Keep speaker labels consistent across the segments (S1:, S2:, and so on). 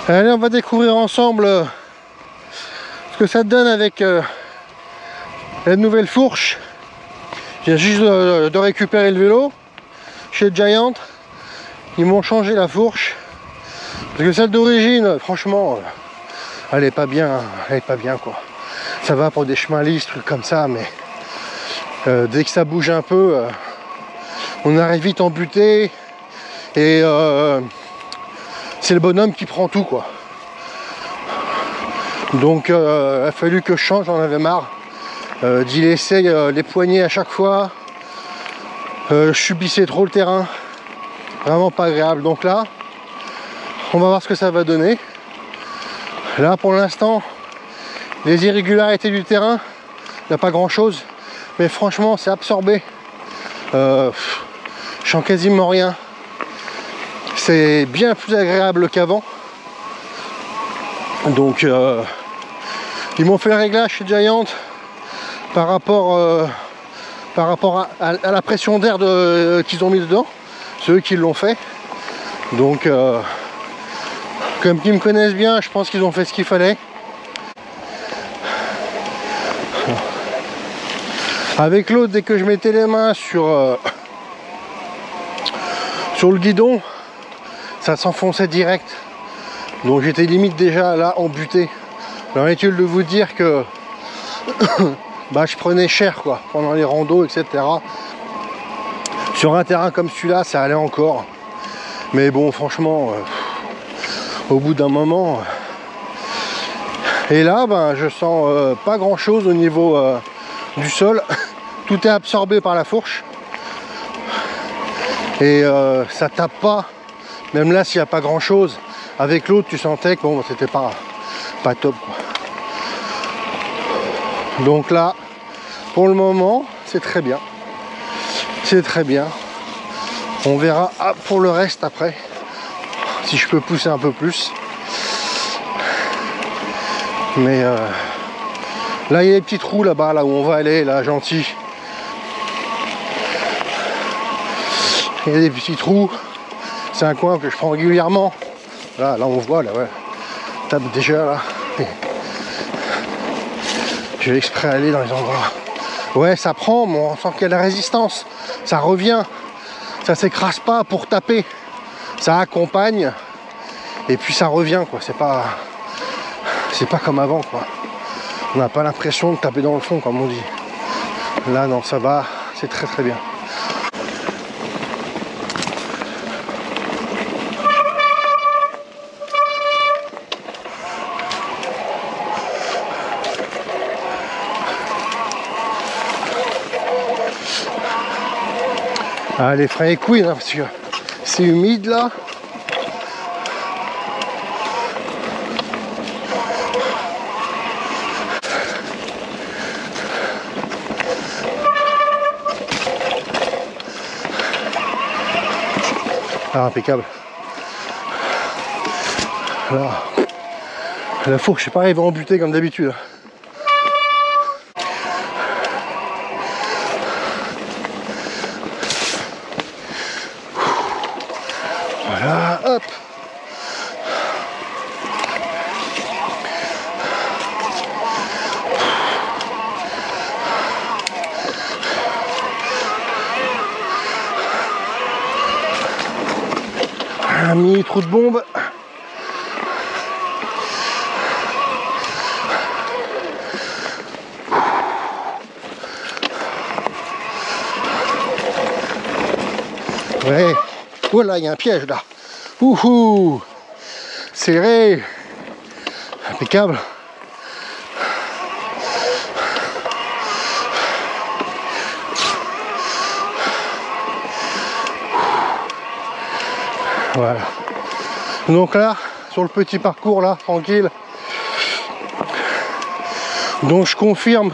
S1: Allez, on va découvrir ensemble ce que ça donne avec la nouvelle fourche. Je viens juste de récupérer le vélo chez Giant. Ils m'ont changé la fourche parce que celle d'origine, franchement, elle est pas bien, quoi. Ça va pour des chemins lisses, trucs comme ça, mais dès que ça bouge un peu, on arrive vite embuté et c'est le bonhomme qui prend tout, quoi. Donc il a fallu que je change, j'en avais marre d'y laisser les poignées à chaque fois. Je subissais trop le terrain, vraiment pas agréable. Donc là, on va voir ce que ça va donner. Là pour l'instant, les irrégularités du terrain, il n'y a pas grand chose, mais franchement c'est absorbé. Je sens quasiment rien. C'est bien plus agréable qu'avant. Donc ils m'ont fait le réglage chez Giant par rapport à la pression d'air qu'ils ont mis dedans. C'est eux qui l'ont fait. Donc comme ils me connaissent bien, je pense qu'ils ont fait ce qu'il fallait. Avec l'autre, dès que je mettais les mains sur le guidon, ça s'enfonçait direct. Donc j'étais limite déjà là embuté. Alors inutile de vous dire que bah, je prenais cher, quoi, pendant les randos, etc. Sur un terrain comme celui-là, ça allait encore. Mais bon, franchement, au bout d'un moment... Et là, ben, je sens pas grand-chose au niveau du sol. Tout est absorbé par la fourche. Et ça tape pas. Même là, s'il n'y a pas grand-chose. Avec l'autre, tu sentais que bon, c'était pas top, quoi. Donc là, pour le moment, c'est très bien. C'est très bien. On verra pour le reste après. Si je peux pousser un peu plus. Mais là, il y a des petits trous là-bas, là où on va aller, là, gentil. Il y a des petits trous. C'est un coin que je prends régulièrement. Là on voit, là, ouais. Tape déjà, là. Je vais exprès aller dans les endroits. Ouais, ça prend, mais on sent qu'il y a de la résistance. Ça revient. Ça s'écrase pas pour taper. Ça accompagne. Et puis ça revient, quoi. C'est pas comme avant, quoi. On n'a pas l'impression de taper dans le fond, comme on dit. Là, non, ça va. C'est très très bien. Ah, les freins et couilles, hein, parce que c'est humide là. Ah, impeccable. Là, la fourche, je sais pas, elle va embuter comme d'habitude. Voilà, hop. Un mini trou de bombe. Ouais. Oh là, il y a un piège là. Ouhou. Serré. Impeccable. Voilà. Donc là, sur le petit parcours là, tranquille. Donc je confirme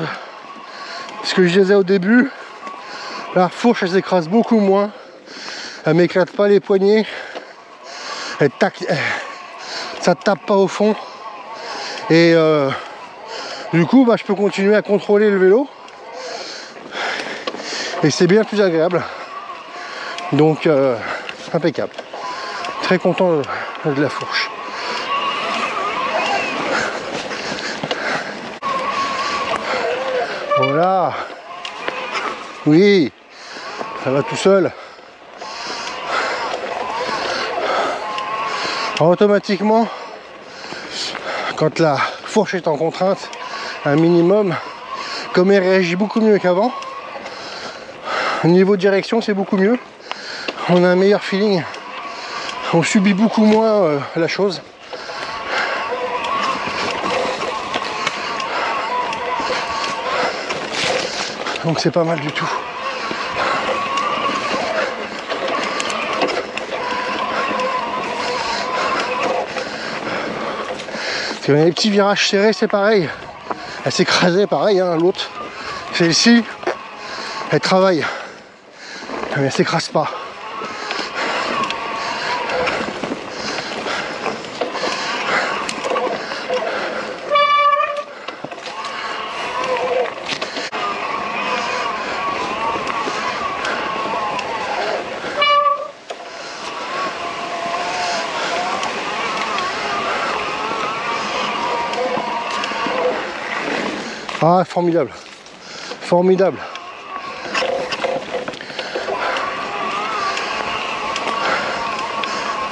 S1: ce que je disais au début. La fourche, elle s'écrase beaucoup moins. Elle m'éclate pas les poignets. Elle tac, ça tape pas au fond. Et du coup, bah, je peux continuer à contrôler le vélo. Et c'est bien plus agréable. Donc impeccable. Très content de la fourche. Voilà. Oui, ça va tout seul. Alors, automatiquement, quand la fourche est en contrainte, un minimum, comme elle réagit beaucoup mieux qu'avant, au niveau direction, c'est beaucoup mieux. On a un meilleur feeling. On subit beaucoup moins la chose. Donc c'est pas mal du tout. Parce que les petits virages serrés, c'est pareil. Elle s'écrasait pareil, hein, l'autre. Celle-ci, elle travaille. Mais elle s'écrase pas. Ah, formidable. Formidable.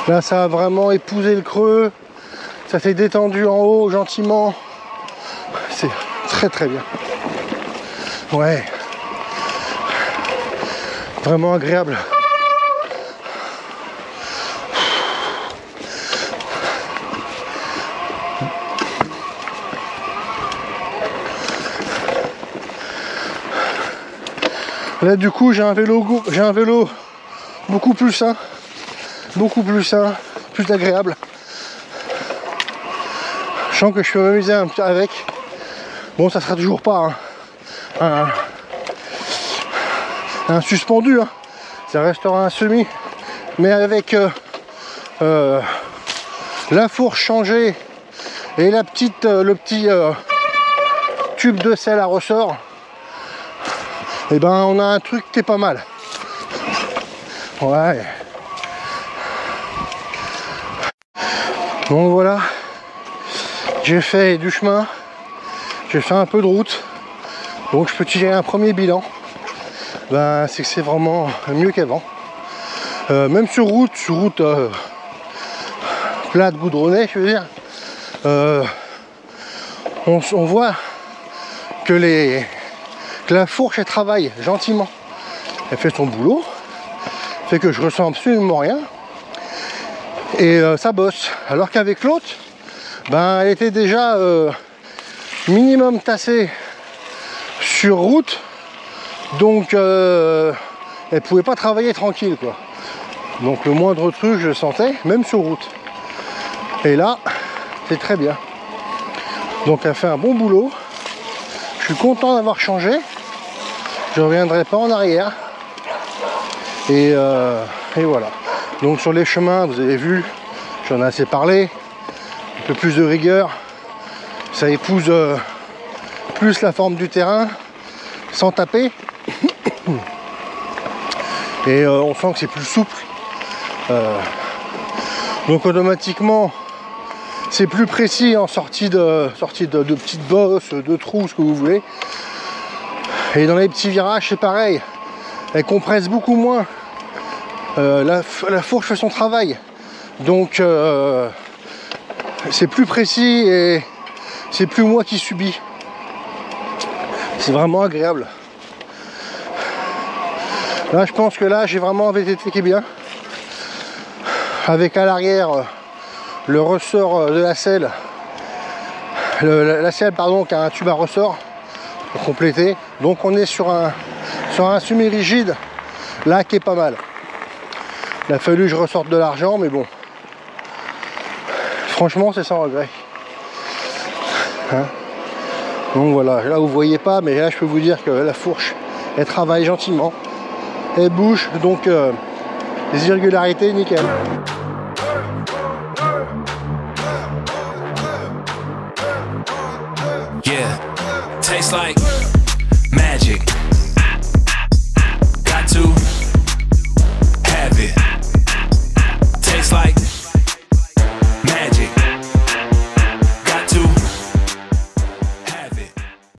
S1: Là, ça a vraiment épousé le creux. Ça s'est détendu en haut gentiment. C'est très très bien. Ouais. Vraiment agréable. Là du coup j'ai un vélo beaucoup plus sain, plus agréable. Je sens que je peux m'amuser un peu avec. Bon, ça sera toujours pas un suspendu, hein. Ça restera un semi, mais avec la fourche changée et le petit tube de sel à ressort. Et ben on a un truc qui est pas mal. Ouais. Donc voilà. J'ai fait du chemin. J'ai fait un peu de route. Donc je peux tirer un premier bilan. Ben c'est que c'est vraiment mieux qu'avant. Même sur route plate goudronnée, je veux dire. On voit que la fourche elle travaille gentiment, elle fait son boulot, fait que je ressens absolument rien et ça bosse, alors qu'avec l'autre ben elle était déjà minimum tassée sur route, donc elle pouvait pas travailler tranquille quoi, donc le moindre truc je le sentais même sur route, et là c'est très bien, donc elle fait un bon boulot. Je suis content d'avoir changé. Je ne reviendrai pas en arrière. Et voilà. Donc sur les chemins, vous avez vu, j'en ai assez parlé. Un peu plus de rigueur. Ça épouse plus la forme du terrain, sans taper. Et on sent que c'est plus souple. Donc automatiquement, c'est plus précis en sortie de petites bosses, de trous, ce que vous voulez. Et dans les petits virages, c'est pareil. Elle compresse beaucoup moins. La fourche fait son travail. Donc, c'est plus précis et c'est plus moi qui subis. C'est vraiment agréable. Là, je pense que là, j'ai vraiment un VTT qui est bien. Avec à l'arrière le ressort de la selle. La selle, pardon, qui a un tube à ressort pour compléter. Donc on est sur un semi-rigide là qui est pas mal. Il a fallu que je ressorte de l'argent, mais bon, franchement c'est sans regret, hein. Donc voilà, là vous voyez pas, mais là je peux vous dire que la fourche elle travaille gentiment, elle bouge, donc les irrégularités nickel.
S2: Yeah, tastes like